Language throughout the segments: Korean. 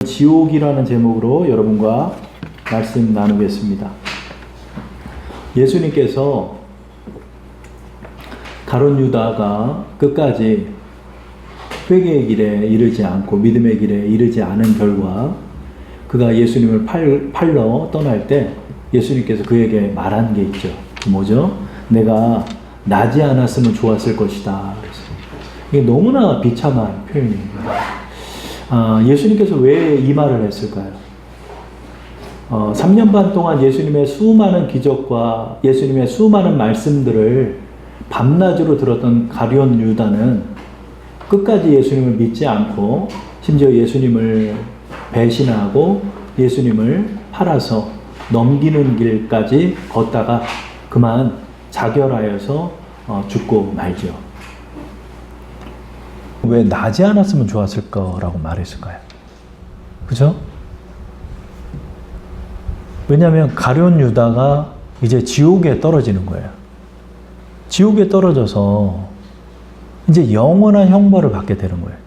지옥이라는 제목으로 여러분과 말씀 나누겠습니다. 예수님께서 가룟 유다가 끝까지 회개의 길에 이르지 않고 믿음의 길에 이르지 않은 결과 그가 예수님을 팔러 떠날 때 예수님께서 그에게 말한 게 있죠. 그 뭐죠? 내가 나지 않았으면 좋았을 것이다. 이게 너무나 비참한 표현입니다. 예수님께서 왜 이 말을 했을까요? 3년 반 동안 예수님의 수많은 기적과 예수님의 수많은 말씀들을 밤낮으로 들었던 가룟 유다는 끝까지 예수님을 믿지 않고 심지어 예수님을 배신하고 예수님을 팔아서 넘기는 길까지 걷다가 그만 자결하여서 죽고 말죠. 왜 나지 않았으면 좋았을 거라고 말했을까요? 그죠? 왜냐하면 가룟 유다가 이제 지옥에 떨어지는 거예요. 지옥에 떨어져서 이제 영원한 형벌을 받게 되는 거예요.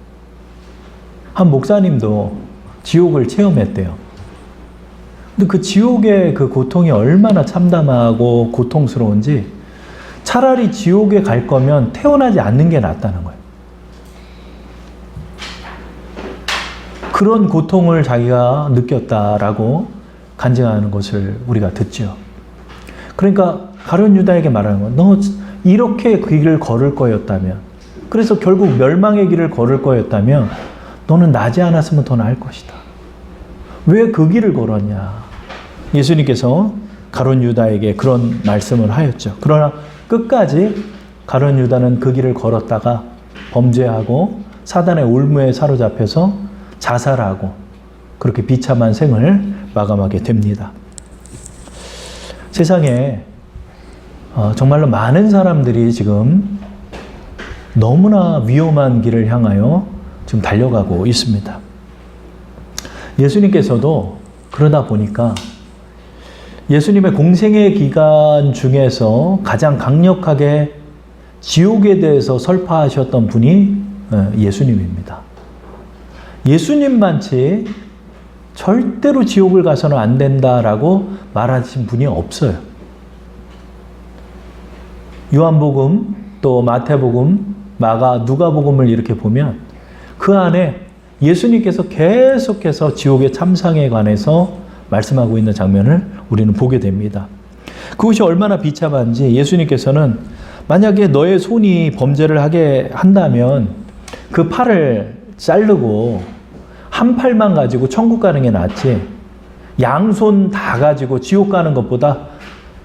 한 목사님도 지옥을 체험했대요. 근데 그 지옥의 그 고통이 얼마나 참담하고 고통스러운지 차라리 지옥에 갈 거면 태어나지 않는 게 낫다는 거예요. 그런 고통을 자기가 느꼈다라고 간증하는 것을 우리가 듣죠. 그러니까 가룟 유다에게 말하는 건 너 이렇게 그 길을 걸을 거였다면, 그래서 결국 멸망의 길을 걸을 거였다면 너는 나지 않았으면 더 나을 것이다. 왜 그 길을 걸었냐? 예수님께서 가룟 유다에게 그런 말씀을 하였죠. 그러나 끝까지 가룟 유다는 그 길을 걸었다가 범죄하고 사단의 올무에 사로잡혀서 자살하고 그렇게 비참한 생을 마감하게 됩니다. 세상에 정말로 많은 사람들이 지금 너무나 위험한 길을 향하여 지금 달려가고 있습니다. 예수님께서도 그러다 보니까 예수님의 공생의 기간 중에서 가장 강력하게 지옥에 대해서 설파하셨던 분이 예수님입니다. 예수님만치 절대로 지옥을 가서는 안 된다라고 말하신 분이 없어요. 요한복음, 또 마태복음, 마가, 누가복음을 이렇게 보면 그 안에 예수님께서 계속해서 지옥의 참상에 관해서 말씀하고 있는 장면을 우리는 보게 됩니다. 그것이 얼마나 비참한지 예수님께서는 만약에 너의 손이 범죄를 하게 한다면 그 팔을 자르고 한 팔만 가지고 천국 가는 게 낫지 양손 다 가지고 지옥 가는 것보다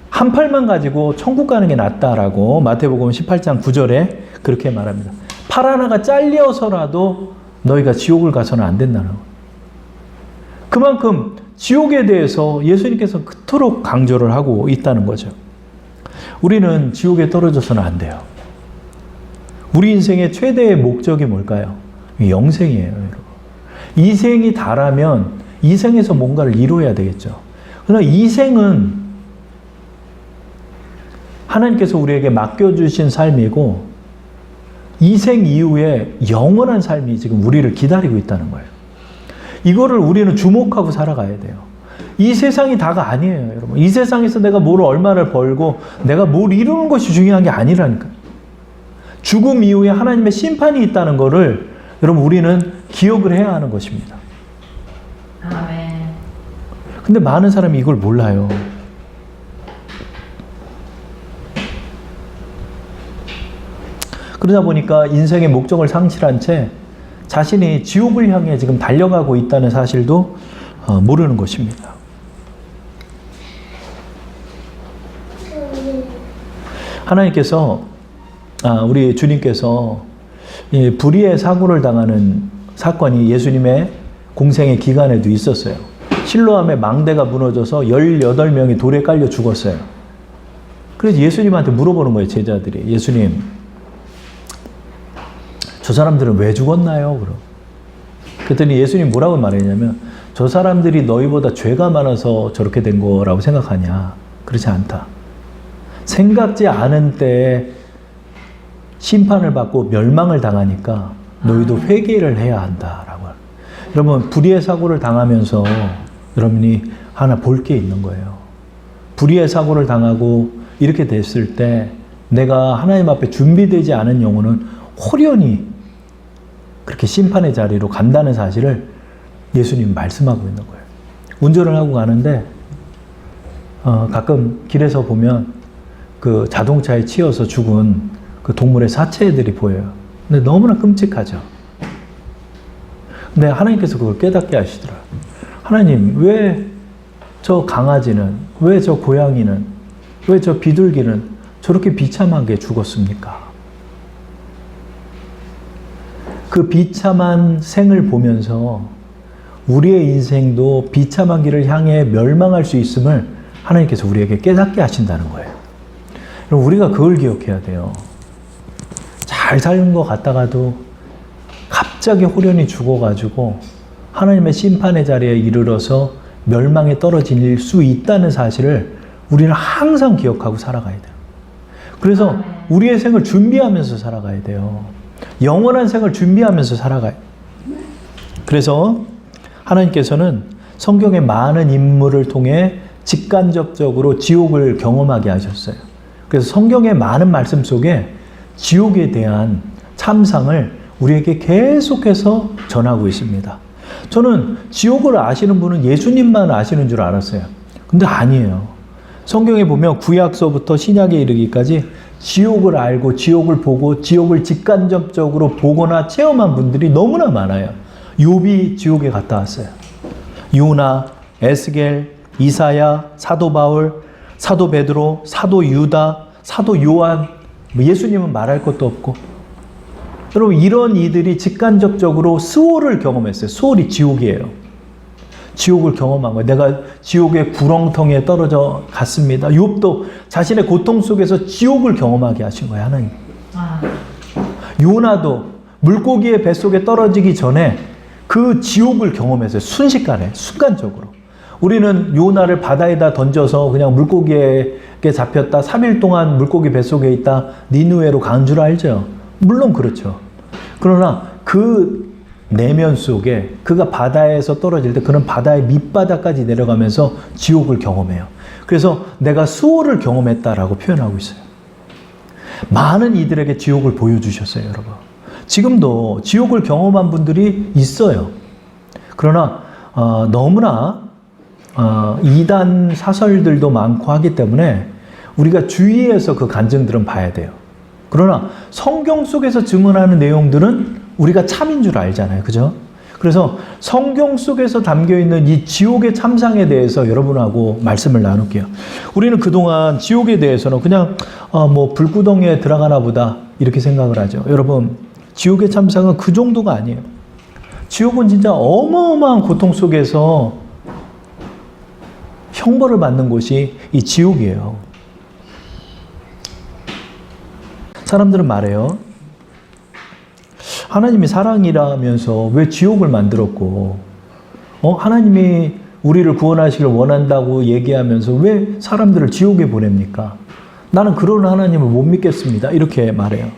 한 팔만 가지고 천국 가는 게 낫다라고 마태복음 18장 9절에 그렇게 말합니다. 팔 하나가 잘려서라도 너희가 지옥을 가서는 안 된다는 거예요. 그만큼 지옥에 대해서 예수님께서 그토록 강조를 하고 있다는 거죠. 우리는 지옥에 떨어져서는 안 돼요. 우리 인생의 최대의 목적이 뭘까요? 영생이에요, 여러분. 이 생이 다라면 이 생에서 뭔가를 이루어야 되겠죠. 그러나 이 생은 하나님께서 우리에게 맡겨주신 삶이고 이 생 이후에 영원한 삶이 지금 우리를 기다리고 있다는 거예요. 이거를 우리는 주목하고 살아가야 돼요. 이 세상이 다가 아니에요, 여러분. 이 세상에서 내가 뭘 얼마를 벌고 내가 뭘 이루는 것이 중요한 게 아니라니까요. 죽음 이후에 하나님의 심판이 있다는 거를 여러분 우리는 기억을 해야 하는 것입니다. 아멘. 근데 많은 사람이 이걸 몰라요. 그러다 보니까 인생의 목적을 상실한 채 자신이 지옥을 향해 지금 달려가고 있다는 사실도 모르는 것입니다. 하나님께서 우리 주님께서 불의의 사고를 당하는 사건이 예수님의 공생의 기간에도 있었어요. 실로암의 망대가 무너져서 18명이 돌에 깔려 죽었어요. 그래서 예수님한테 물어보는 거예요, 제자들이. 예수님, 저 사람들은 왜 죽었나요? 그랬더니 예수님 뭐라고 말했냐면 저 사람들이 너희보다 죄가 많아서 저렇게 된 거라고 생각하냐? 그렇지 않다. 생각지 않은 때에 심판을 받고 멸망을 당하니까 너희도 회개를 해야 한다라고. 여러분, 불의의 사고를 당하면서 여러분이 하나 볼 게 있는 거예요. 불의의 사고를 당하고 이렇게 됐을 때 내가 하나님 앞에 준비되지 않은 영혼은 홀연히 그렇게 심판의 자리로 간다는 사실을 예수님 말씀하고 있는 거예요. 운전을 하고 가는데 가끔 길에서 보면 그 자동차에 치여서 죽은 그 동물의 사체들이 보여요. 근데 너무나 끔찍하죠. 근데 하나님께서 그걸 깨닫게 하시더라고요. 하나님, 왜 저 강아지는, 왜 저 고양이는, 왜 저 비둘기는 저렇게 비참하게 죽었습니까? 그 비참한 생을 보면서 우리의 인생도 비참한 길을 향해 멸망할 수 있음을 하나님께서 우리에게 깨닫게 하신다는 거예요. 그럼 우리가 그걸 기억해야 돼요. 잘 사는 것 같다가도 갑자기 홀연히 죽어가지고 하나님의 심판의 자리에 이르러서 멸망에 떨어질 수 있다는 사실을 우리는 항상 기억하고 살아가야 돼요. 그래서 우리의 생을 준비하면서 살아가야 돼요. 영원한 생을 준비하면서 살아가요. 그래서 하나님께서는 성경의 많은 인물을 통해 직간접적으로 지옥을 경험하게 하셨어요. 그래서 성경의 많은 말씀 속에 지옥에 대한 참상을 우리에게 계속해서 전하고 있습니다. 저는 지옥을 아시는 분은 예수님만 아시는 줄 알았어요. 근데 아니에요. 성경에 보면 구약서부터 신약에 이르기까지 지옥을 알고 지옥을 보고 지옥을 직간접적으로 보거나 체험한 분들이 너무나 많아요. 욥이 지옥에 갔다 왔어요. 요나, 에스겔, 이사야, 사도 바울, 사도 베드로, 사도 유다, 사도 요한, 예수님은 말할 것도 없고. 여러분, 이런 이들이 직간접적으로 수호를 경험했어요. 수월이 지옥이에요. 지옥을 경험한 거예요. 내가 지옥의 구렁텅이에 떨어져 갔습니다. 욥도 자신의 고통 속에서 지옥을 경험하게 하신 거예요, 하나님. 요나도 물고기의 뱃속에 떨어지기 전에 그 지옥을 경험했어요. 순식간에, 순간적으로. 우리는 요나를 바다에다 던져서 그냥 물고기에게 잡혔다 3일 동안 물고기 뱃속에 있다 니느웨로 간 줄 알죠? 물론 그렇죠. 그러나 그 내면 속에 그가 바다에서 떨어질 때 그는 바다의 밑바닥까지 내려가면서 지옥을 경험해요. 그래서 내가 수호를 경험했다라고 표현하고 있어요. 많은 이들에게 지옥을 보여주셨어요, 여러분. 지금도 지옥을 경험한 분들이 있어요. 그러나 너무나 이단 사설들도 많고 하기 때문에 우리가 주의해서 그 간증들은 봐야 돼요. 그러나 성경 속에서 증언하는 내용들은 우리가 참인 줄 알잖아요. 그죠? 그래서 성경 속에서 담겨있는 이 지옥의 참상에 대해서 여러분하고 말씀을 나눌게요. 우리는 그동안 지옥에 대해서는 그냥 불구덩이에 들어가나 보다 이렇게 생각을 하죠. 여러분, 지옥의 참상은 그 정도가 아니에요. 지옥은 진짜 어마어마한 고통 속에서 형벌을 받는 곳이 이 지옥이에요. 사람들은 말해요. 하나님이 사랑이라면서 왜 지옥을 만들었고, 하나님이 우리를 구원하시길 원한다고 얘기하면서 왜 사람들을 지옥에 보냅니까? 나는 그런 하나님을 못 믿겠습니다. 이렇게 말해요.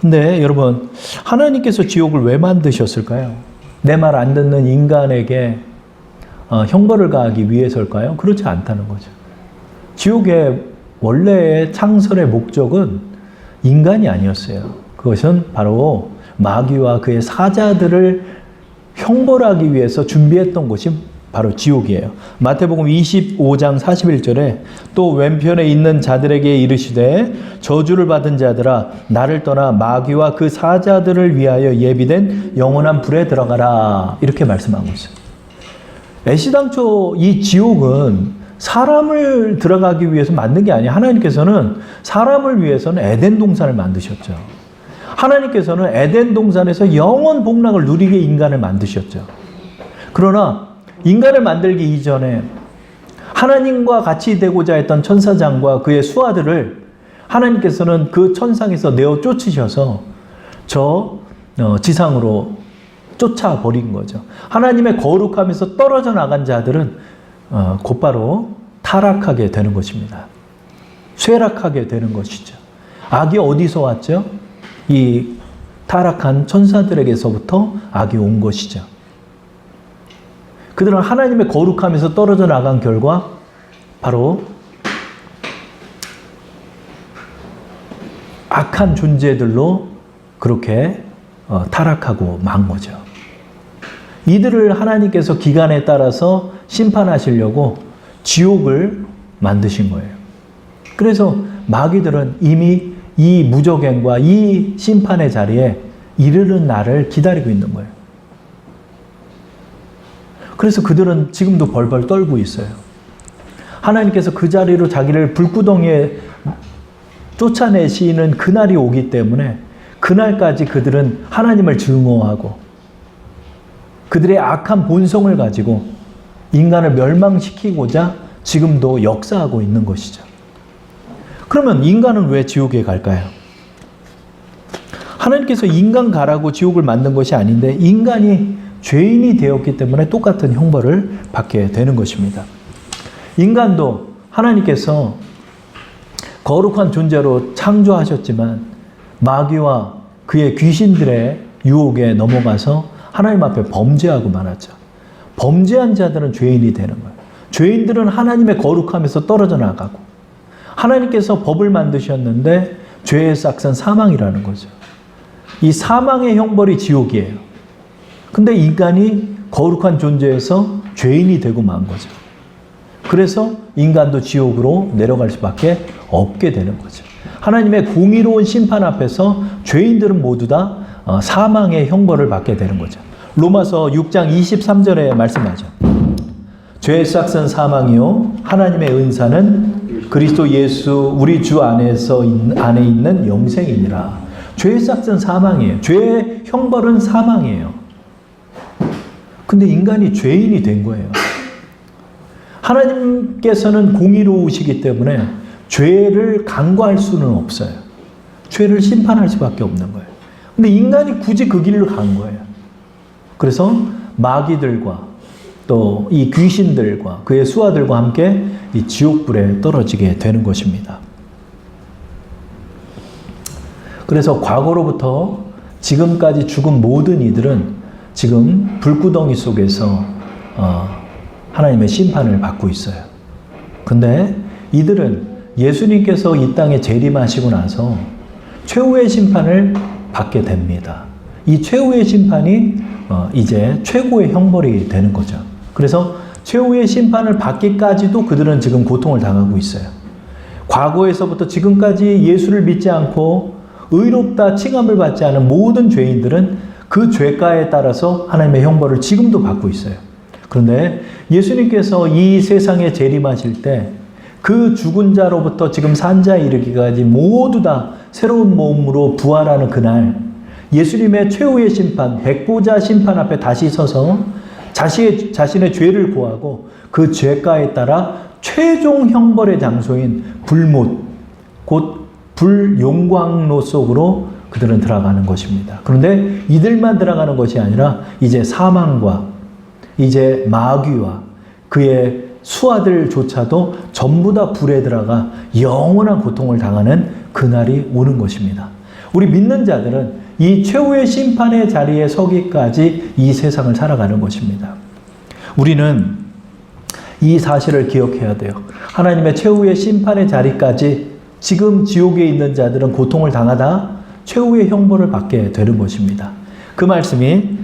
근데 여러분, 하나님께서 지옥을 왜 만드셨을까요? 내 말 안 듣는 인간에게 형벌을 가하기 위해서일까요? 그렇지 않다는 거죠. 지옥의 원래의 창설의 목적은 인간이 아니었어요. 그것은 바로 마귀와 그의 사자들을 형벌하기 위해서 준비했던 곳이 바로 지옥이에요. 마태복음 25장 41절에 또 왼편에 있는 자들에게 이르시되 저주를 받은 자들아 나를 떠나 마귀와 그 사자들을 위하여 예비된 영원한 불에 들어가라. 이렇게 말씀하고 있어요. 애시당초 이 지옥은 사람을 들어가기 위해서 만든 게 아니에요. 하나님께서는 사람을 위해서는 에덴 동산을 만드셨죠. 하나님께서는 에덴 동산에서 영원 복락을 누리게 인간을 만드셨죠. 그러나 인간을 만들기 이전에 하나님과 같이 되고자 했던 천사장과 그의 수하들을 하나님께서는 그 천상에서 내어 쫓으셔서 지상으로 쫓아버린 거죠. 하나님의 거룩함에서 떨어져 나간 자들은 곧바로 타락하게 되는 것입니다. 쇠락하게 되는 것이죠. 악이 어디서 왔죠? 이 타락한 천사들에게서부터 악이 온 것이죠. 그들은 하나님의 거룩함에서 떨어져 나간 결과 바로 악한 존재들로 그렇게 타락하고 만 거죠. 이들을 하나님께서 기간에 따라서 심판하시려고 지옥을 만드신 거예요. 그래서 마귀들은 이미 이 무저갱과 이 심판의 자리에 이르는 날을 기다리고 있는 거예요. 그래서 그들은 지금도 벌벌 떨고 있어요. 하나님께서 그 자리로 자기를 불구덩이에 쫓아내시는 그날이 오기 때문에 그날까지 그들은 하나님을 증오하고 그들의 악한 본성을 가지고 인간을 멸망시키고자 지금도 역사하고 있는 것이죠. 그러면 인간은 왜 지옥에 갈까요? 하나님께서 인간 가라고 지옥을 만든 것이 아닌데 인간이 죄인이 되었기 때문에 똑같은 형벌을 받게 되는 것입니다. 인간도 하나님께서 거룩한 존재로 창조하셨지만 마귀와 그의 귀신들의 유혹에 넘어가서 하나님 앞에 범죄하고 말았죠. 범죄한 자들은 죄인이 되는 거예요. 죄인들은 하나님의 거룩함에서 떨어져 나가고 하나님께서 법을 만드셨는데 죄의 싹은 사망이라는 거죠. 이 사망의 형벌이 지옥이에요. 근데 인간이 거룩한 존재에서 죄인이 되고 만 거죠. 그래서 인간도 지옥으로 내려갈 수밖에 없게 되는 거죠. 하나님의 공의로운 심판 앞에서 죄인들은 모두 다 사망의 형벌을 받게 되는 거죠. 로마서 6장 23절에 말씀하죠. 죄의 싹은 사망이요 하나님의 은사는 그리스도 예수 우리 주 안에 있는 영생이니라. 죄의 싹은 사망이에요. 죄의 형벌은 사망이에요. 근데 인간이 죄인이 된 거예요. 하나님께서는 공의로우시기 때문에 죄를 간과할 수는 없어요. 죄를 심판할 수밖에 없는 거예요. 근데 인간이 굳이 그 길로 간 거예요. 그래서 마귀들과 또 이 귀신들과 그의 수하들과 함께 이 지옥불에 떨어지게 되는 것입니다. 그래서 과거로부터 지금까지 죽은 모든 이들은 지금 불구덩이 속에서 하나님의 심판을 받고 있어요. 근데 이들은 예수님께서 이 땅에 재림하시고 나서 최후의 심판을 받게 됩니다. 이 최후의 심판이 이제 최고의 형벌이 되는 거죠. 그래서 최후의 심판을 받기까지도 그들은 지금 고통을 당하고 있어요. 과거에서부터 지금까지 예수를 믿지 않고 의롭다 칭함을 받지 않은 모든 죄인들은 그 죄가에 따라서 하나님의 형벌을 지금도 받고 있어요. 그런데 예수님께서 이 세상에 재림하실 때 그 죽은 자로부터 지금 산 자에 이르기까지 모두 다 새로운 몸으로 부활하는 그날 예수님의 최후의 심판, 백보자 심판 앞에 다시 서서 자신의 죄를 고하고 그 죄가에 따라 최종 형벌의 장소인 불못, 곧 불용광로 속으로 그들은 들어가는 것입니다. 그런데 이들만 들어가는 것이 아니라 이제 사망과 이제 마귀와 그의 수하들조차도 전부 다 불에 들어가 영원한 고통을 당하는 그날이 오는 것입니다. 우리 믿는 자들은 이 최후의 심판의 자리에 서기까지 이 세상을 살아가는 것입니다. 우리는 이 사실을 기억해야 돼요. 하나님의 최후의 심판의 자리까지 지금 지옥에 있는 자들은 고통을 당하다 최후의 형벌을 받게 되는 것입니다. 그 말씀이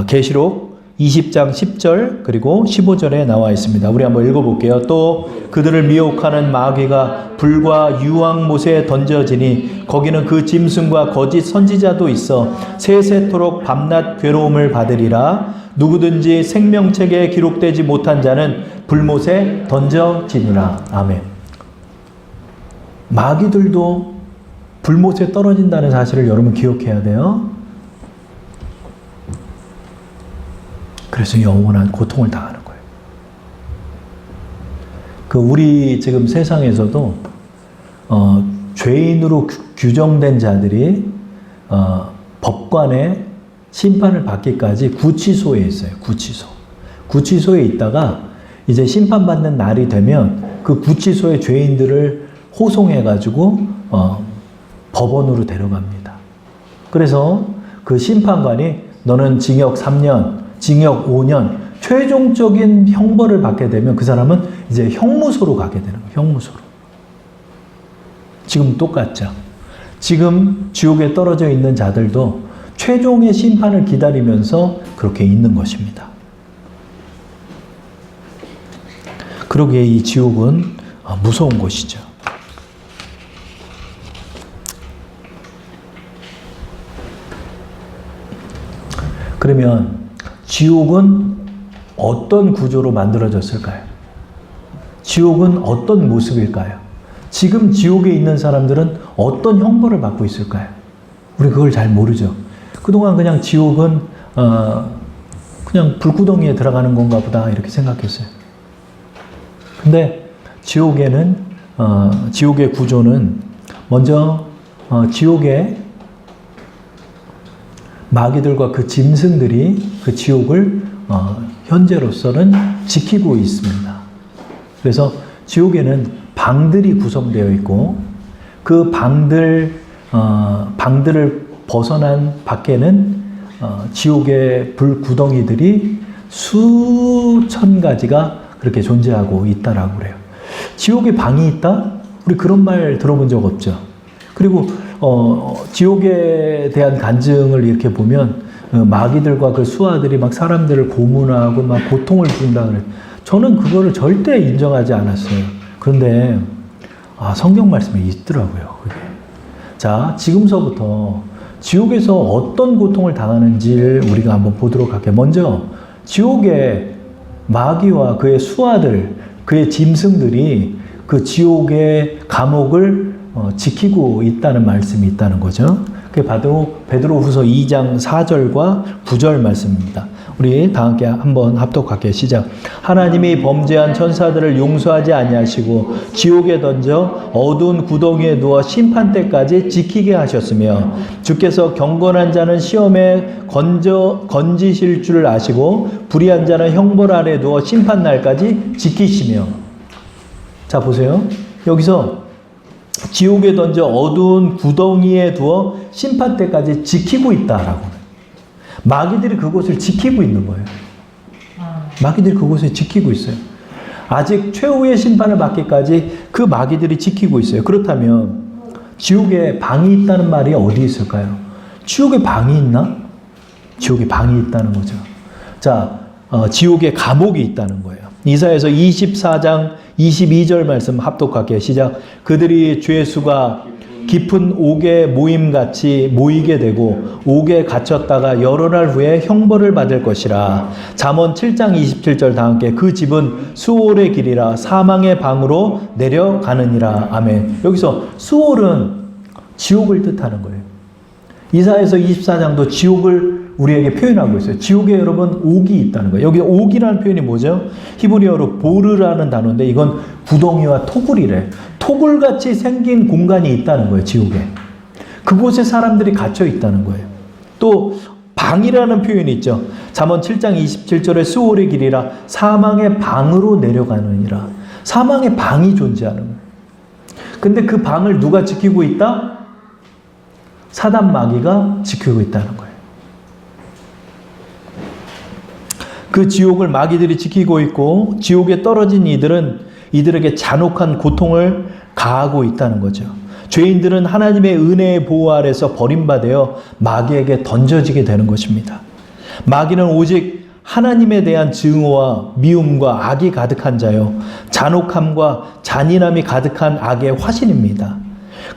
계시록 20장 10절 그리고 15절에 나와 있습니다. 우리 한번 읽어볼게요. 또 그들을 미혹하는 마귀가 불과 유황못에 던져지니 거기는 그 짐승과 거짓 선지자도 있어 세세토록 밤낮 괴로움을 받으리라. 누구든지 생명책에 기록되지 못한 자는 불못에 던져지니라. 아멘. 마귀들도 불못에 떨어진다는 사실을 여러분 기억해야 돼요. 그래서 영원한 고통을 당하는 거예요. 우리 지금 세상에서도 죄인으로 규정된 자들이 법관의 심판을 받기까지 구치소에 있어요. 구치소에 있다가 이제 심판받는 날이 되면 그 구치소의 죄인들을 호송해가지고 법원으로 데려갑니다. 그래서 그 심판관이 너는 징역 3년, 징역 5년, 최종적인 형벌을 받게 되면 그 사람은 이제 형무소로 가게 되는 거예요. 형무소로. 지금 똑같죠. 지금 지옥에 떨어져 있는 자들도 최종의 심판을 기다리면서 그렇게 있는 것입니다. 그러기에 이 지옥은 무서운 곳이죠. 그러면 지옥은 어떤 구조로 만들어졌을까요? 지옥은 어떤 모습일까요? 지금 지옥에 있는 사람들은 어떤 형벌을 받고 있을까요? 우리 그걸 잘 모르죠. 그동안 그냥 지옥은 그냥 불구덩이에 들어가는 건가 보다 이렇게 생각했어요. 근데 지옥에는 지옥의 구조는 먼저 지옥의 마귀들과 그 짐승들이 그 지옥을 현재로서는 지키고 있습니다. 그래서 지옥에는 방들이 구성되어 있고 그 방들을 벗어난 밖에는 지옥의 불구덩이들이 수천 가지가 그렇게 존재하고 있다라고 그래요. 지옥에 방이 있다? 우리 그런 말 들어본 적 없죠. 그리고 지옥에 대한 간증을 이렇게 보면 마귀들과 그 수하들이 막 사람들을 고문하고 막 고통을 준다 그래요. 저는 그거를 절대 인정하지 않았어요. 그런데 성경 말씀에 있더라고요. 그게. 자, 지금서부터 지옥에서 어떤 고통을 당하는지를 우리가 한번 보도록 할게요. 먼저 지옥의 마귀와 그의 수하들, 그의 짐승들이 그 지옥의 감옥을 지키고 있다는 말씀이 있다는 거죠. 그게 바로 베드로후서 2장 4절과 9절 말씀입니다. 우리 다 함께 한번 합독할게요. 시작. 하나님이 범죄한 천사들을 용서하지 아니하시고 지옥에 던져 어두운 구덩이에 누워 심판 때까지 지키게 하셨으며 주께서 경건한 자는 시험에 건지실 줄 아시고 불의한 자는 형벌 아래 누워 심판 날까지 지키시며. 자, 보세요. 여기서 지옥에 던져 어두운 구덩이에 두어 심판 때까지 지키고 있다라고. 마귀들이 그곳을 지키고 있는 거예요. 마귀들이 그곳을 지키고 있어요. 아직 최후의 심판을 받기까지 그 마귀들이 지키고 있어요. 그렇다면 지옥에 방이 있다는 말이 어디 있을까요? 지옥에 방이 있나? 지옥에 방이 있다는 거죠. 자, 지옥에 감옥이 있다는 거예요. 이사야서 24장 22절 말씀 합독할게요. 시작. 그들이 죄수가 깊은 옥에 모임같이 모이게 되고 옥에 갇혔다가 여러 날 후에 형벌을 받을 것이라. 잠언 7장 27절 다 함께 그 집은 수올의 길이라 사망의 방으로 내려가느니라. 아멘. 여기서 수올은 지옥을 뜻하는 거예요. 이사야서 24장도 지옥을 우리에게 표현하고 있어요. 지옥에 여러분 옥이 있다는 거예요. 여기 옥이라는 표현이 뭐죠? 히브리어로 보르라는 단어인데 이건 구덩이와 토굴이래. 토굴같이 생긴 공간이 있다는 거예요. 지옥에. 그곳에 사람들이 갇혀 있다는 거예요. 또 방이라는 표현이 있죠. 잠언 7장 27절에 수올의 길이라 사망의 방으로 내려가느니라. 사망의 방이 존재하는 거예요. 근데 그 방을 누가 지키고 있다? 사단 마귀가 지키고 있다는 거예요. 그 지옥을 마귀들이 지키고 있고 지옥에 떨어진 이들은 이들에게 잔혹한 고통을 가하고 있다는 거죠. 죄인들은 하나님의 은혜의 보호 아래서 버림받아 마귀에게 던져지게 되는 것입니다. 마귀는 오직 하나님에 대한 증오와 미움과 악이 가득한 자요, 잔혹함과 잔인함이 가득한 악의 화신입니다.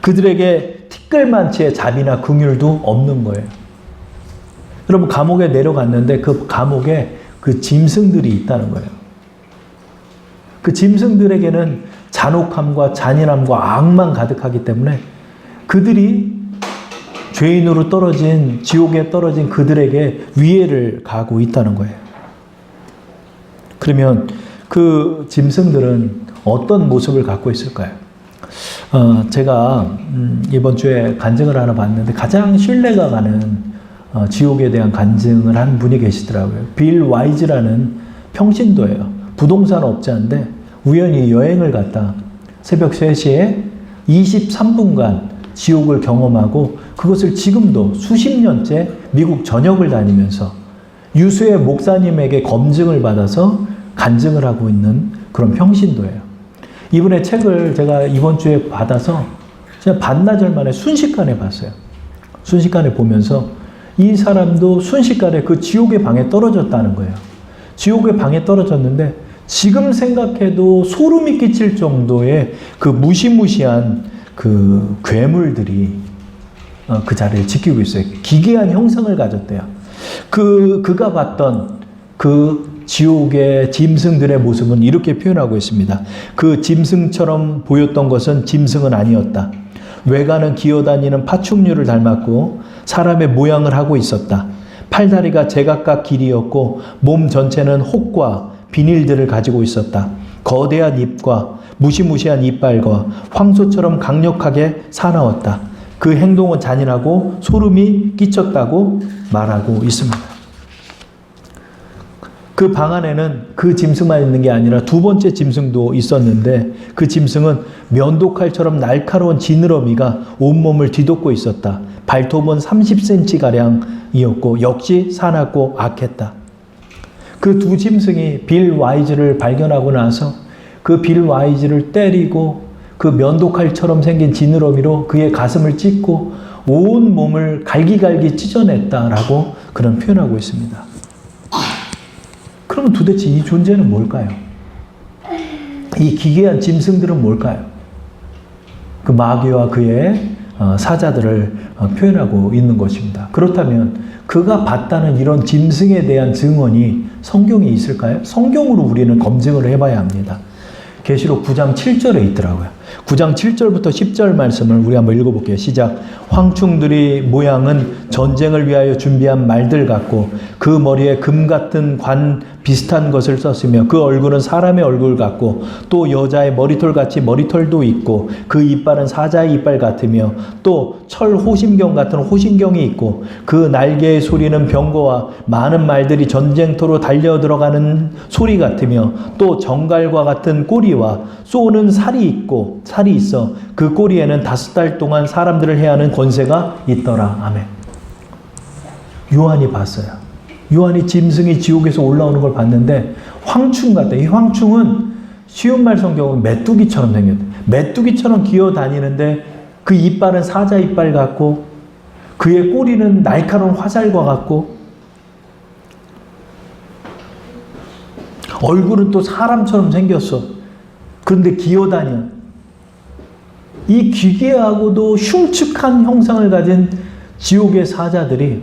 그들에게 티끌만치의 자비나 긍휼도 없는 거예요. 여러분, 감옥에 내려갔는데 그 감옥에 그 짐승들이 있다는 거예요. 그 짐승들에게는 잔혹함과 잔인함과 악만 가득하기 때문에 그들이 죄인으로 떨어진, 지옥에 떨어진 그들에게 위해를 가하고 있다는 거예요. 그러면 그 짐승들은 어떤 모습을 갖고 있을까요? 제가 이번 주에 간증을 하나 봤는데 가장 신뢰가 가는 지옥에 대한 간증을 한 분이 계시더라고요. 빌 와이즈라는 평신도예요. 부동산 업자인데 우연히 여행을 갔다 새벽 3시에 23분간 지옥을 경험하고 그것을 지금도 수십 년째 미국 전역을 다니면서 유수의 목사님에게 검증을 받아서 간증을 하고 있는 그런 평신도예요. 이분의 책을 제가 이번 주에 받아서 그냥 반나절 만에 순식간에 봤어요. 순식간에 보면서 이 사람도 순식간에 그 지옥의 방에 떨어졌다는 거예요. 지옥의 방에 떨어졌는데 지금 생각해도 소름이 끼칠 정도의 그 무시무시한 그 괴물들이 그 자리를 지키고 있어요. 기괴한 형상을 가졌대요. 그가 봤던 그 지옥의 짐승들의 모습은 이렇게 표현하고 있습니다. 그 짐승처럼 보였던 것은 짐승은 아니었다. 외관은 기어다니는 파충류를 닮았고 사람의 모양을 하고 있었다. 팔다리가 제각각 길이었고 몸 전체는 혹과 비닐들을 가지고 있었다. 거대한 입과 무시무시한 이빨과 황소처럼 강력하게 사나웠다. 그 행동은 잔인하고 소름이 끼쳤다고 말하고 있습니다. 그 방 안에는 그 짐승만 있는 게 아니라 두 번째 짐승도 있었는데 그 짐승은 면도칼처럼 날카로운 지느러미가 온몸을 뒤덮고 있었다. 발톱은 30cm가량이었고 역시 사납고 악했다. 그 두 짐승이 빌 와이즈를 발견하고 나서 그 빌 와이즈를 때리고 그 면도칼처럼 생긴 지느러미로 그의 가슴을 찢고 온 몸을 갈기갈기 찢어냈다라고 그런 표현하고 있습니다. 그럼 도대체 이 존재는 뭘까요? 이 기괴한 짐승들은 뭘까요? 그 마귀와 그의 사자들을 표현하고 있는 것입니다. 그렇다면 그가 봤다는 이런 짐승에 대한 증언이 성경에 있을까요? 성경으로 우리는 검증을 해봐야 합니다. 계시록 9장 7절에 있더라고요. 9장 7절부터 10절 말씀을 우리 한번 읽어볼게요. 시작. 황충들이 모양은 전쟁을 위하여 준비한 말들 같고 그 머리에 금 같은 관 비슷한 것을 썼으며 그 얼굴은 사람의 얼굴 같고 또 여자의 머리털 같이 머리털도 있고 그 이빨은 사자의 이빨 같으며 또 철 호심경 같은 호심경이 있고 그 날개의 소리는 병거와 많은 말들이 전쟁터로 달려 들어가는 소리 같으며 또 정갈과 같은 꼬리와 쏘는 살이 있어 그 꼬리에는 5달 동안 사람들을 해하는 권세가 있더라. 아멘. 요한이 봤어요. 요한이 짐승이 지옥에서 올라오는 걸 봤는데 황충 같다. 이 황충은 쉬운 말 성경은 메뚜기처럼 생겼다. 메뚜기처럼 기어다니는데 그 이빨은 사자 이빨 같고 그의 꼬리는 날카로운 화살과 같고 얼굴은 또 사람처럼 생겼어. 그런데 기어다녀. 이 기괴하고도 흉측한 형상을 가진 지옥의 사자들이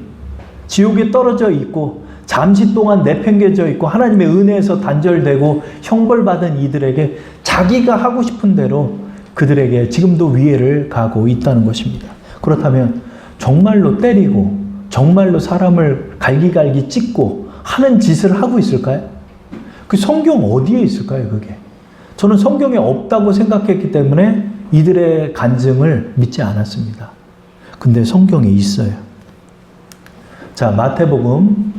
지옥에 떨어져 있고 잠시 동안 내팽개져 있고 하나님의 은혜에서 단절되고 형벌받은 이들에게 자기가 하고 싶은 대로 그들에게 지금도 위해를 가고 있다는 것입니다. 그렇다면 정말로 때리고 정말로 사람을 갈기갈기 찢고 하는 짓을 하고 있을까요? 그 성경 어디에 있을까요, 그게? 저는 성경에 없다고 생각했기 때문에 이들의 간증을 믿지 않았습니다. 근데 성경에 있어요. 자, 마태복음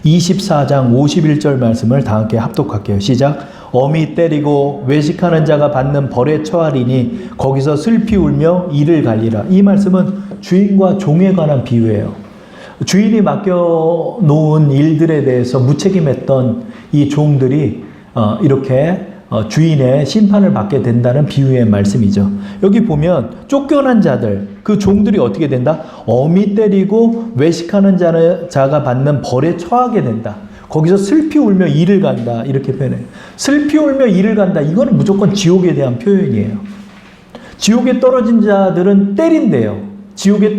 24장 51절 말씀을 다 함께 합독할게요. 시작. 어미 때리고 외식하는 자가 받는 벌에 처하리니 거기서 슬피 울며 이를 갈리라. 이 말씀은 주인과 종에 관한 비유예요. 주인이 맡겨놓은 일들에 대해서 무책임했던 이 종들이 이렇게 주인의 심판을 받게 된다는 비유의 말씀이죠. 여기 보면 쫓겨난 자들, 그 종들이 어떻게 된다? 어미 때리고 외식하는 자가 받는 벌에 처하게 된다. 거기서 슬피 울며 이를 간다. 이렇게 표현해요. 슬피 울며 이를 간다. 이거는 무조건 지옥에 대한 표현이에요. 지옥에 떨어진 자들은 때린대요. 지옥에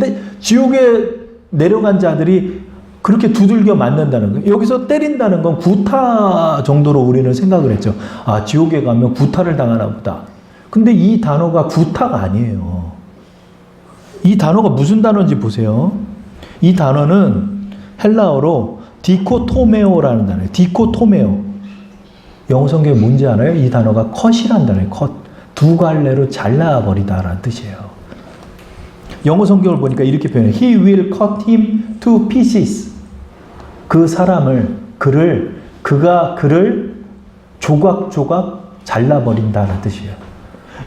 내려간 자들이 그렇게 두들겨 맞는다는 거예요. 여기서 때린다는 건 구타 정도로 우리는 생각을 했죠. 아, 지옥에 가면 구타를 당하나 보다. 근데 이 단어가 구타가 아니에요. 이 단어가 무슨 단어인지 보세요. 이 단어는 헬라어로 디코토메오라는 단어예요. 디코토메오. 영어 성경에 뭔지 알아요? 이 단어가 컷이란 단어예요. 컷. 두 갈래로 잘라버리다라는 뜻이에요. 영어 성경을 보니까 이렇게 표현해요. He will cut him to pieces. 그 사람을, 그가 그를 조각조각 잘라버린다는 뜻이에요.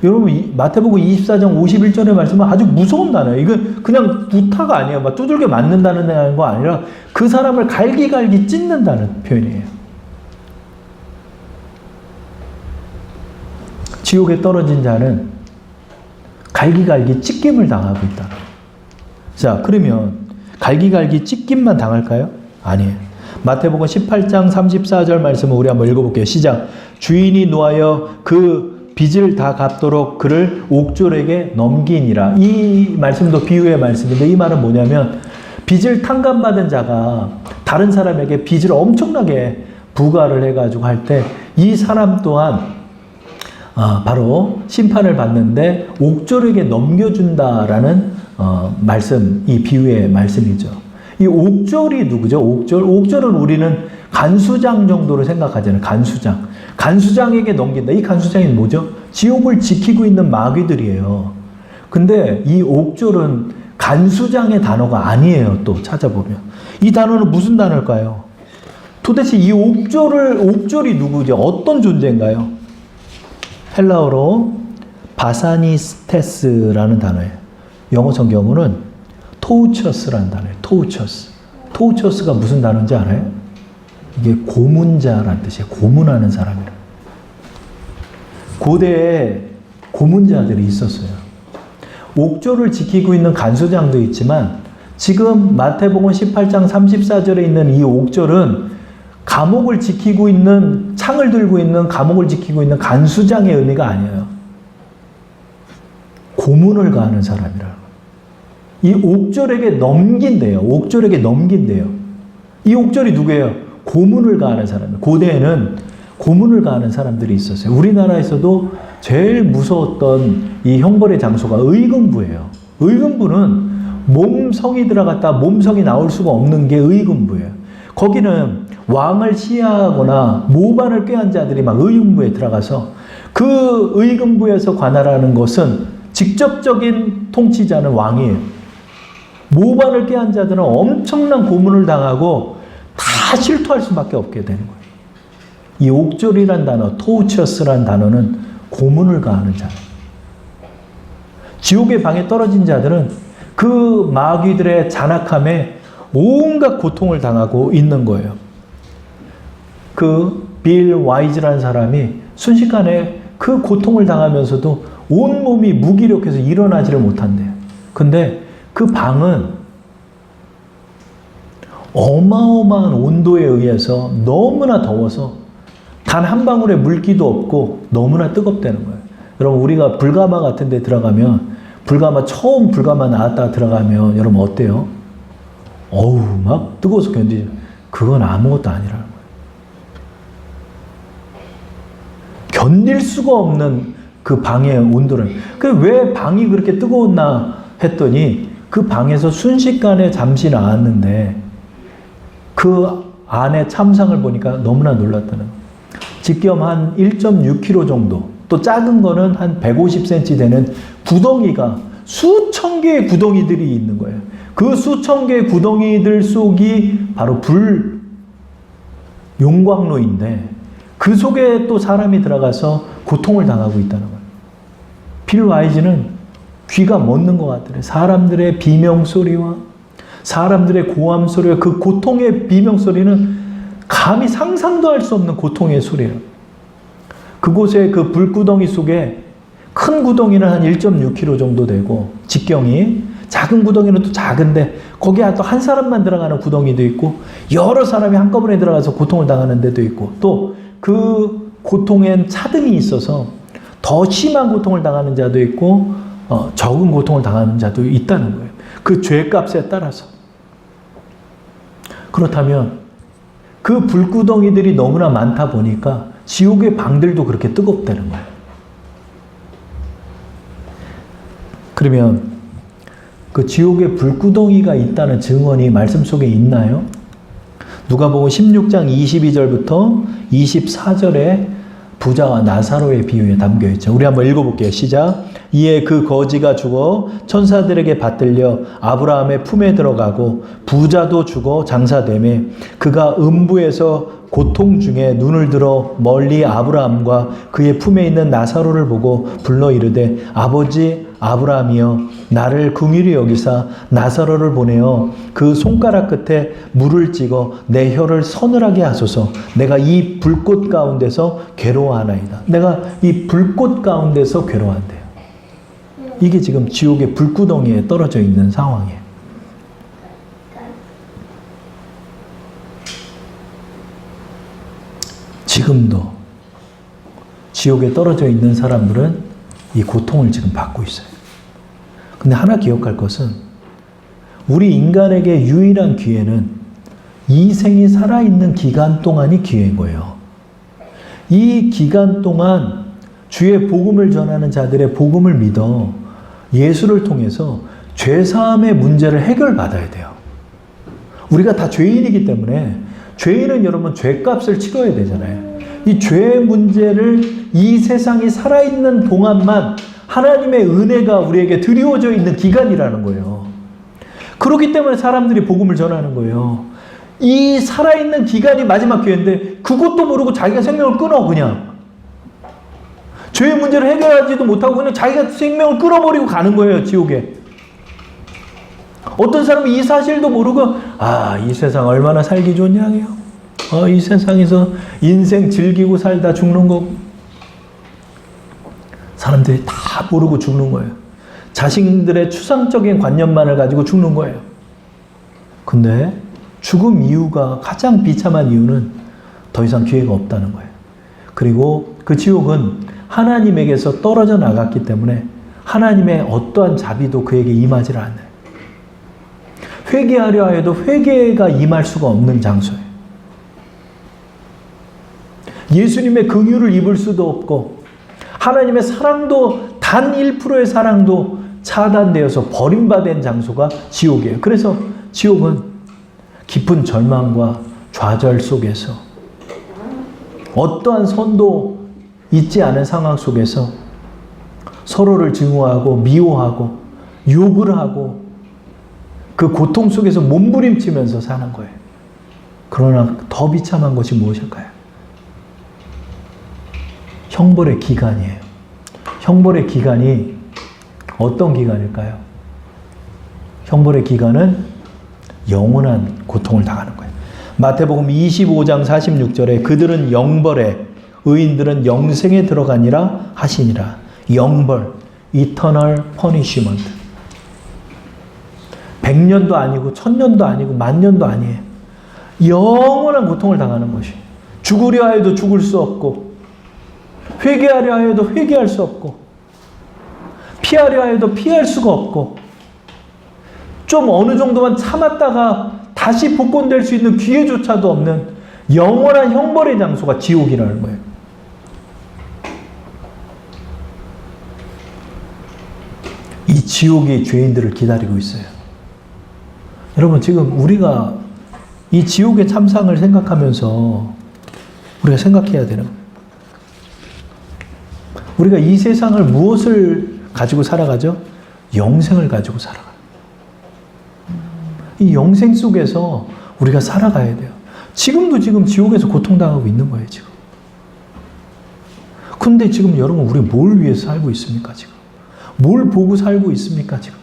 여러분 마태복음 24장 51절의 말씀은 아주 무서운 단어예요. 이건 그냥 부타가 아니에요. 막 두들겨 맞는다는 거 아니라 그 사람을 갈기갈기 찢는다는 표현이에요. 지옥에 떨어진 자는 갈기갈기 찢김을 당하고 있다. 자, 그러면 갈기갈기 찢김만 당할까요? 아니에요. 마태복음 18장 34절 말씀을 우리 한번 읽어볼게요. 시작. 주인이 노하여 그 빚을 다 갚도록 그를 옥졸에게 넘기니라. 이 말씀도 비유의 말씀인데 이 말은 뭐냐면 빚을 탕감받은 자가 다른 사람에게 빚을 엄청나게 부과를 해가지고 할 때 이 사람 또한 바로 심판을 받는데 옥졸에게 넘겨준다라는 말씀, 이 비유의 말씀이죠. 이 옥졸이 누구죠? 옥졸은 우리는 간수장 정도로 생각하잖아요. 간수장에게 넘긴다. 이 간수장이 뭐죠? 지옥을 지키고 있는 마귀들이에요. 근데 이 옥졸은 간수장의 단어가 아니에요. 또 찾아보면. 이 단어는 무슨 단어일까요? 도대체 이 옥졸이 누구죠? 어떤 존재인가요? 헬라어로 바사니스테스라는 단어예요. 영어 성경으로는 토우처스라는 단어예요. 토우처스가 무슨 단어인지 알아요? 이게 고문자라는 뜻이에요. 고문하는 사람이에요. 고대에 고문자들이 있었어요. 옥졸을 지키고 있는 간수장도 있지만 지금 마태복음 18장 34절에 있는 이 옥졸은 감옥을 지키고 있는, 창을 들고 있는 감옥을 지키고 있는 간수장의 의미가 아니에요. 고문을 가하는 사람이라. 이 옥졸에게 넘긴대요. 이 옥졸이 누구예요? 고문을 가하는 사람이에요. 고대에는 고문을 가하는 사람들이 있었어요. 우리나라에서도 제일 무서웠던 이 형벌의 장소가 의금부예요. 의금부는 몸성이 들어갔다 몸성이 나올 수가 없는 게 의금부예요. 거기는 왕을 시해하거나 모반을 꾀한 자들이 막 의금부에 들어가서 그 의금부에서 관할하는 것은 직접적인 통치자는 왕이에요. 모반을 꾀한 자들은 엄청난 고문을 당하고 다 실토할 수밖에 없게 되는 거예요. 이 옥졸이란 단어, 토우처스란 단어는 고문을 가하는 자. 지옥의 방에 떨어진 자들은 그 마귀들의 잔악함에 온갖 고통을 당하고 있는 거예요. 그 빌 와이즈라는 사람이 순식간에 그 고통을 당하면서도 온몸이 무기력해서 일어나지를 못한대요. 근데 그 방은 어마어마한 온도에 의해서 너무나 더워서 단 한 방울의 물기도 없고 너무나 뜨겁다는 거예요. 여러분 우리가 불가마 같은 데 들어가면 처음 불가마 나왔다 들어가면 여러분 어때요? 어우 막 뜨거워서 견디죠. 그건 아무것도 아니라는 거예요. 견딜 수가 없는 그 방의 온도를. 왜 방이 그렇게 뜨거웠나 했더니 그 방에서 순식간에 잠시 나왔는데 그 안에 참상을 보니까 너무나 놀랐다는 거예요. 직경 한 1.6kg 정도, 또 작은 거는 한 150cm 되는 구덩이가 수천 개의 구덩이들이 있는 거예요. 그 수천 개의 구덩이들 속이 바로 용광로인데 그 속에 또 사람이 들어가서 고통을 당하고 있다는 거예요. 빌 와이즈는 귀가 멎는 것 같더래요. 사람들의 비명소리와 사람들의 고함소리와 그 고통의 비명소리는 감히 상상도 할 수 없는 고통의 소리예요. 그곳에 그 불구덩이 속에 큰 구덩이는 한 1.6kg 정도 되고 직경이 작은 구덩이는 또 작은데 거기에 또 한 사람만 들어가는 구덩이도 있고 여러 사람이 한꺼번에 들어가서 고통을 당하는 데도 있고 또 그 고통엔 차등이 있어서 더 심한 고통을 당하는 자도 있고 적은 고통을 당하는 자도 있다는 거예요. 그 죄값에 따라서. 그렇다면 그 불구덩이들이 너무나 많다 보니까 지옥의 방들도 그렇게 뜨겁다는 거예요. 그러면 그 지옥에 불구덩이가 있다는 증언이 말씀 속에 있나요? 누가복음 16장 22절부터 24절에 부자와 나사로의 비유에 담겨 있죠. 우리 한번 읽어볼게요. 시작. 이에 그 거지가 죽어 천사들에게 받들려 아브라함의 품에 들어가고 부자도 죽어 장사되매 그가 음부에서 고통 중에 눈을 들어 멀리 아브라함과 그의 품에 있는 나사로를 보고 불러 이르되 아버지 아브라함이여 나를 긍휼히 여기사 나사로를 보내어 그 손가락 끝에 물을 찍어 내 혀를 서늘하게 하소서. 내가 이 불꽃 가운데서 괴로워하나이다. 내가 이 불꽃 가운데서 괴로워한대요. 이게 지금 지옥의 불구덩이에 떨어져 있는 상황이에요. 지금도 지옥에 떨어져 있는 사람들은 이 고통을 지금 받고 있어요. 근데 하나 기억할 것은 우리 인간에게 유일한 기회는 이 생이 살아있는 기간 동안이 기회인 거예요. 이 기간 동안 주의 복음을 전하는 자들의 복음을 믿어 예수를 통해서 죄사함의 문제를 해결받아야 돼요. 우리가 다 죄인이기 때문에 죄인은 여러분 죄값을 치러야 되잖아요. 이 죄의 문제를 이 세상이 살아있는 동안만 하나님의 은혜가 우리에게 드리워져 있는 기간이라는 거예요. 그렇기 때문에 사람들이 복음을 전하는 거예요. 이 살아있는 기간이 마지막 기회인데 그것도 모르고 자기가 생명을 끊어 그냥. 죄의 문제를 해결하지도 못하고 그냥 자기가 생명을 끊어버리고 가는 거예요. 지옥에. 어떤 사람은 이 사실도 모르고 이 세상 얼마나 살기 좋냐요. 이 세상에서 인생 즐기고 살다 죽는 거고. 사람들이 다 모르고 죽는 거예요. 자신들의 추상적인 관념만을 가지고 죽는 거예요. 근데 죽음 이유가 가장 비참한 이유는 더 이상 기회가 없다는 거예요. 그리고 그 지옥은 하나님에게서 떨어져 나갔기 때문에 하나님의 어떠한 자비도 그에게 임하지 않아요. 회개하려 해도 회개가 임할 수가 없는 장소예요. 예수님의 긍휼을 입을 수도 없고 하나님의 사랑도 단 1%의 사랑도 차단되어서 버림받은 장소가 지옥이에요. 그래서 지옥은 깊은 절망과 좌절 속에서 어떠한 선도 있지 않은 상황 속에서 서로를 증오하고 미워하고 욕을 하고 그 고통 속에서 몸부림치면서 사는 거예요. 그러나 더 비참한 것이 무엇일까요? 형벌의 기간이에요. 형벌의 기간이 어떤 기간일까요? 형벌의 기간은 영원한 고통을 당하는 거예요. 마태복음 25장 46절에 그들은 영벌에 의인들은 영생에 들어가니라 하시니라. 영벌, eternal punishment. 100년도 아니고 1000년도 아니고 10,000년도 아니에요. 영원한 고통을 당하는 것이. 죽으려 해도 죽을 수 없고 회개하려 해도 회개할 수 없고 피하려 해도 피할 수가 없고 좀 어느 정도만 참았다가 다시 복권될 수 있는 기회조차도 없는 영원한 형벌의 장소가 지옥이라는 거예요. 이 지옥이 죄인들을 기다리고 있어요. 여러분 지금 우리가 이 지옥의 참상을 생각하면서 우리가 생각해야 되는 거예요. 우리가 이 세상을 무엇을 가지고 살아가죠? 영생을 가지고 살아가요. 이 영생 속에서 우리가 살아가야 돼요. 지금도 지금 지옥에서 고통당하고 있는 거예요, 지금. 근데 지금 여러분, 우리 뭘 위해서 살고 있습니까, 지금? 뭘 보고 살고 있습니까, 지금?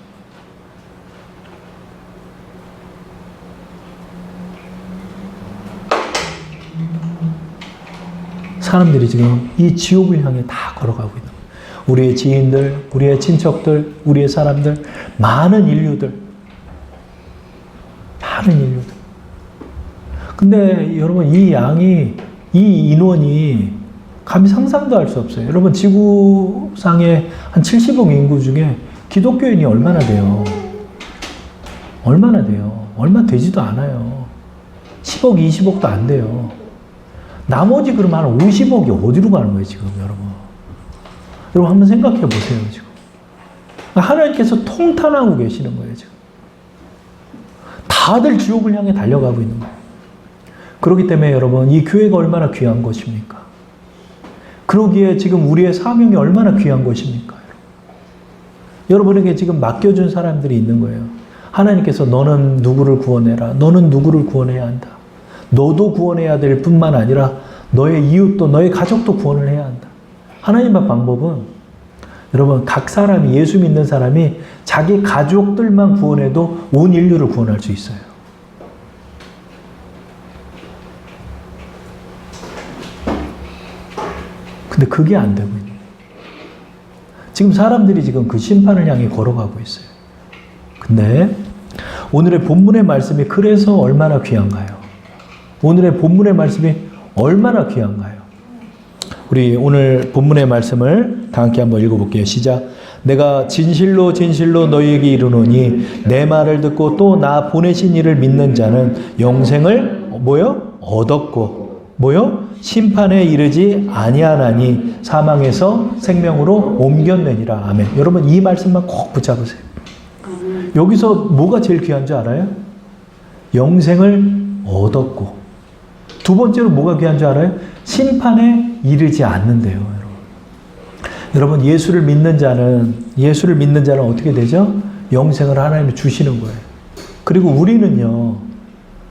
사람들이 지금 이 지옥을 향해 다 걸어가고 있는 거예요. 우리의 지인들, 우리의 친척들, 우리의 사람들, 많은 인류들. 근데 여러분, 이 양이, 이 인원이 감히 상상도 할 수 없어요. 여러분, 지구상의 한 70억 인구 중에 기독교인이 얼마나 돼요? 얼마나 돼요? 얼마 되지도 않아요. 10억, 20억도 안 돼요. 나머지 그러면 한 50억이 어디로 가는 거예요, 지금, 여러분? 여러분, 한번 생각해 보세요, 지금. 하나님께서 통탄하고 계시는 거예요, 지금. 다들 지옥을 향해 달려가고 있는 거예요. 그렇기 때문에 여러분, 이 교회가 얼마나 귀한 것입니까? 그러기에 지금 우리의 사명이 얼마나 귀한 것입니까? 여러분에게 지금 맡겨준 사람들이 있는 거예요. 하나님께서 너는 누구를 구원해라. 너는 누구를 구원해야 한다. 너도 구원해야 될 뿐만 아니라 너의 이웃도 너의 가족도 구원을 해야 한다. 하나님의 방법은 여러분 각 사람이 예수 믿는 사람이 자기 가족들만 구원해도 온 인류를 구원할 수 있어요. 근데 그게 안 되고 있는 거예요. 지금 사람들이 지금 그 심판을 향해 걸어가고 있어요. 근데 오늘의 본문의 말씀이 그래서 얼마나 귀한가요? 오늘의 본문의 말씀이 얼마나 귀한가요? 우리 오늘 본문의 말씀을 다 함께 한번 읽어볼게요. 시작. 내가 진실로 진실로 너희에게 이르노니 내 말을 듣고 또 나 보내신 이를 믿는 자는 영생을 뭐요? 얻었고 뭐요? 심판에 이르지 아니하나니 사망에서 생명으로 옮겼느니라. 아멘. 여러분 이 말씀만 꼭 붙잡으세요. 여기서 뭐가 제일 귀한 줄 알아요? 영생을 얻었고 두 번째로 뭐가 귀한 줄 알아요? 심판에 이르지 않는데요. 여러분 예수를 믿는 자는 어떻게 되죠? 영생을 하나님이 주시는 거예요. 그리고 우리는요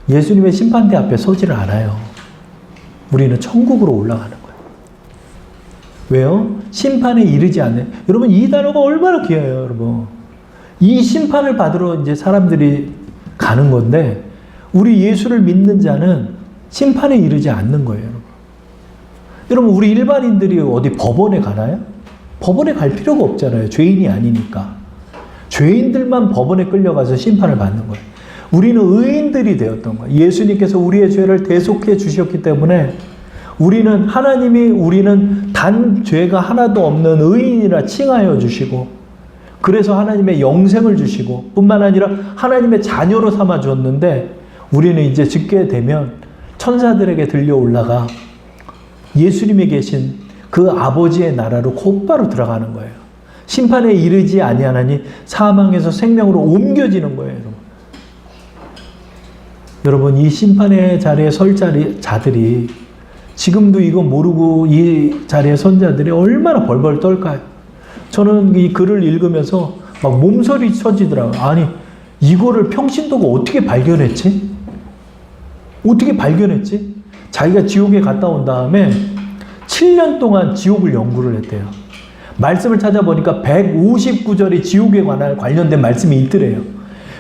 예수님의 심판대 앞에 서지를 않아요. 우리는 천국으로 올라가는 거예요. 왜요? 심판에 이르지 않는. 여러분 이 단어가 얼마나 귀해요, 여러분. 이 심판을 받으러 이제 사람들이 가는 건데 우리 예수를 믿는 자는 심판에 이르지 않는 거예요, 여러분. 여러분 우리 일반인들이 어디 법원에 가나요? 법원에 갈 필요가 없잖아요. 죄인이 아니니까. 죄인들만 법원에 끌려가서 심판을 받는 거예요. 우리는 의인들이 되었던 거예요. 예수님께서 우리의 죄를 대속해 주셨기 때문에 우리는 단 죄가 하나도 없는 의인이라 칭하여 주시고 그래서 하나님의 영생을 주시고 뿐만 아니라 하나님의 자녀로 삼아 주었는데 우리는 이제 죽게 되면 천사들에게 들려 올라가 예수님이 계신 그 아버지의 나라로 곧바로 들어가는 거예요. 심판에 이르지 아니하나니 사망에서 생명으로 옮겨지는 거예요, 여러분. 여러분 이 심판의 자리에 설 자들이 지금도 이거 모르고 이 자리에 선 자들이 얼마나 벌벌 떨까요? 저는 이 글을 읽으면서 막 몸서리 쳐지더라고요. 아니 이거를 평신도가 어떻게 발견했지? 어떻게 발견했지? 자기가 지옥에 갔다 온 다음에 7년 동안 지옥을 연구를 했대요. 말씀을 찾아보니까 159절이 지옥에 관련된 말씀이 있더래요.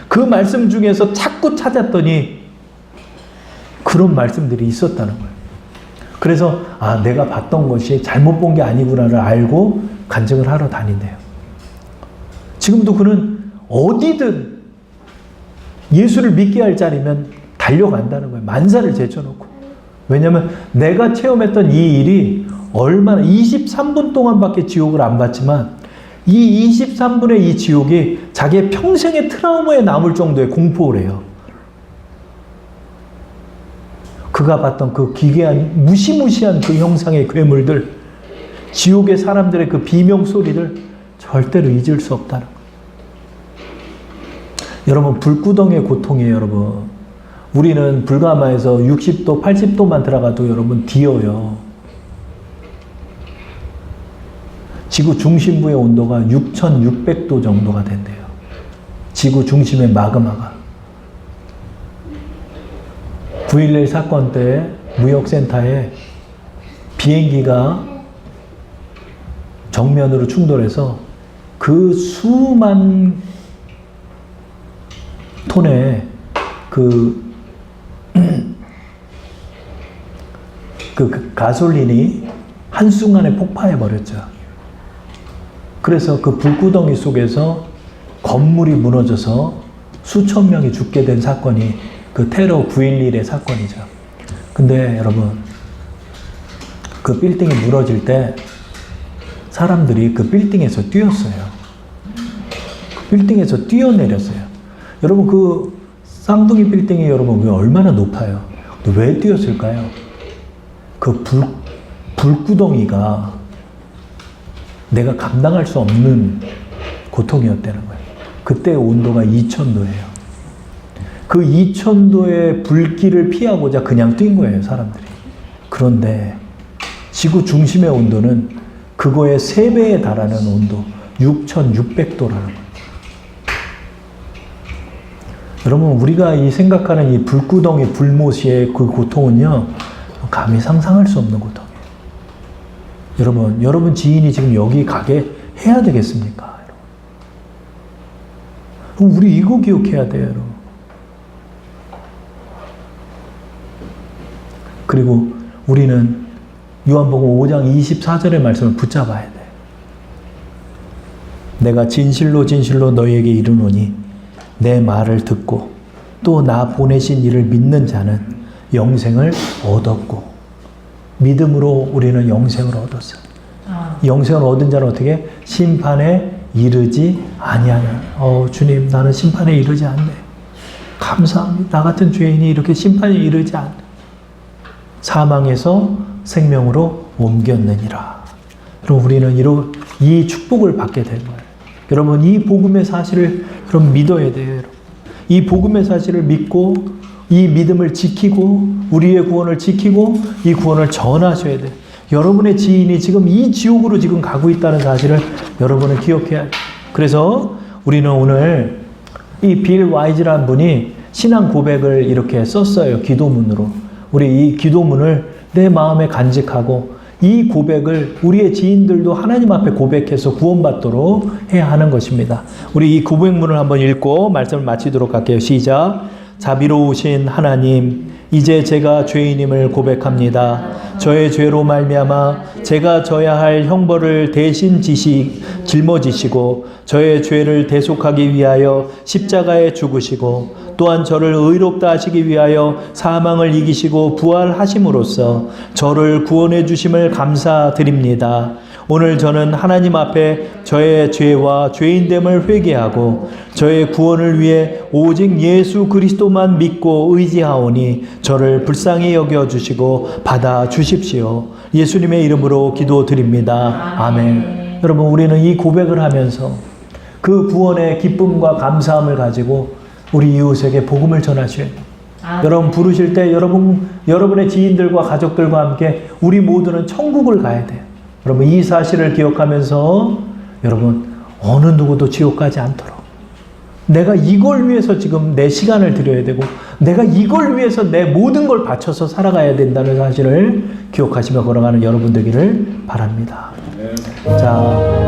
그 말씀 중에서 자꾸 찾았더니 그런 말씀들이 있었다는 거예요. 그래서 내가 봤던 것이 잘못 본 게 아니구나를 알고 간증을 하러 다닌대요. 지금도 그는 어디든 예수를 믿게 할 자리면 달려간다는 거예요. 만사를 제쳐놓고. 왜냐하면 내가 체험했던 이 일이 얼마나 23분 동안밖에 지옥을 안 봤지만 이 23분의 이 지옥이 자기의 평생의 트라우마에 남을 정도의 공포를 해요. 그가 봤던 그 기괴한 무시무시한 그 형상의 괴물들, 지옥의 사람들의 그 비명 소리를 절대로 잊을 수 없다는 거예요. 여러분 불구덩이의 고통이에요, 여러분. 우리는 불가마에서 60도, 80도만 들어가도 여러분 뒤어요. 지구 중심부의 온도가 6,600도 정도가 된대요. 지구 중심의 마그마가. 9.11 사건 때 무역센터에 비행기가 정면으로 충돌해서 그 수만 톤의 그 가솔린이 한순간에 폭파해 버렸죠. 그래서 그 불구덩이 속에서 건물이 무너져서 수천 명이 죽게 된 사건이 그 테러 9.11의 사건이죠. 근데 여러분 그 빌딩이 무너질 때 사람들이 그 빌딩에서 뛰었어요. 그 빌딩에서 뛰어내렸어요. 여러분 그 쌍둥이 빌딩이 여러분 왜 얼마나 높아요? 근데 왜 뛰었을까요? 그 불구덩이가 내가 감당할 수 없는 고통이었다는 거예요. 그때 온도가 2000도예요. 그 2000도의 불길을 피하고자 그냥 뛴 거예요, 사람들이. 그런데 지구 중심의 온도는 그거의 3배에 달하는 온도, 6,600도라는 거예요. 여러분, 우리가 이 생각하는 이 불구덩이, 불못의 그 고통은요, 감히 상상할 수 없는 고통이에요. 여러분 지인이 지금 여기 가게 해야 되겠습니까? 그럼 우리 이거 기억해야 돼요, 여러분. 그리고 우리는 요한복음 5장 24절의 말씀을 붙잡아야 돼. 내가 진실로 진실로 너희에게 이르노니 내 말을 듣고 또 나 보내신 이를 믿는 자는 영생을 얻었고, 믿음으로 우리는 영생을 얻었어요. 영생을 얻은 자는 어떻게? 심판에 이르지 아니하는. 주님, 나는 심판에 이르지 않네. 감사합니다. 나 같은 죄인이 이렇게 심판에 이르지 않네. 사망에서 생명으로 옮겼느니라. 그럼 우리는 이 축복을 받게 된 거예요. 여러분, 이 복음의 사실을 그럼 믿어야 돼요. 여러분. 이 복음의 사실을 믿고 이 믿음을 지키고 우리의 구원을 지키고 이 구원을 전하셔야 돼요. 여러분의 지인이 지금 이 지옥으로 지금 가고 있다는 사실을 여러분은 기억해야 돼요. 그래서 우리는 오늘 이 빌 와이즈라는 분이 신앙 고백을 이렇게 썼어요. 기도문으로. 우리 이 기도문을 내 마음에 간직하고 이 고백을 우리의 지인들도 하나님 앞에 고백해서 구원받도록 해야 하는 것입니다. 우리 이 고백문을 한번 읽고 말씀을 마치도록 할게요. 시작. 자비로우신 하나님, 이제 제가 죄인임을 고백합니다. 저의 죄로 말미암아 제가 져야 할 형벌을 대신 짊어지시고 저의 죄를 대속하기 위하여 십자가에 죽으시고 또한 저를 의롭다 하시기 위하여 사망을 이기시고 부활하심으로써 저를 구원해 주심을 감사드립니다. 오늘 저는 하나님 앞에 저의 죄와 죄인됨을 회개하고 저의 구원을 위해 오직 예수 그리스도만 믿고 의지하오니 저를 불쌍히 여겨주시고 받아주십시오. 예수님의 이름으로 기도드립니다. 아멘. 여러분, 우리는 이 고백을 하면서 그 구원의 기쁨과 감사함을 가지고 우리 이웃에게 복음을 전하셔야 돼요. 여러분 부르실 때 여러분의 지인들과 가족들과 함께 우리 모두는 천국을 가야 돼요. 여러분, 이 사실을 기억하면서 여러분 어느 누구도 지옥 가지 않도록 내가 이걸 위해서 지금 내 시간을 드려야 되고 내가 이걸 위해서 내 모든 걸 바쳐서 살아가야 된다는 사실을 기억하시며 걸어가는 여러분 되기를 바랍니다. 자.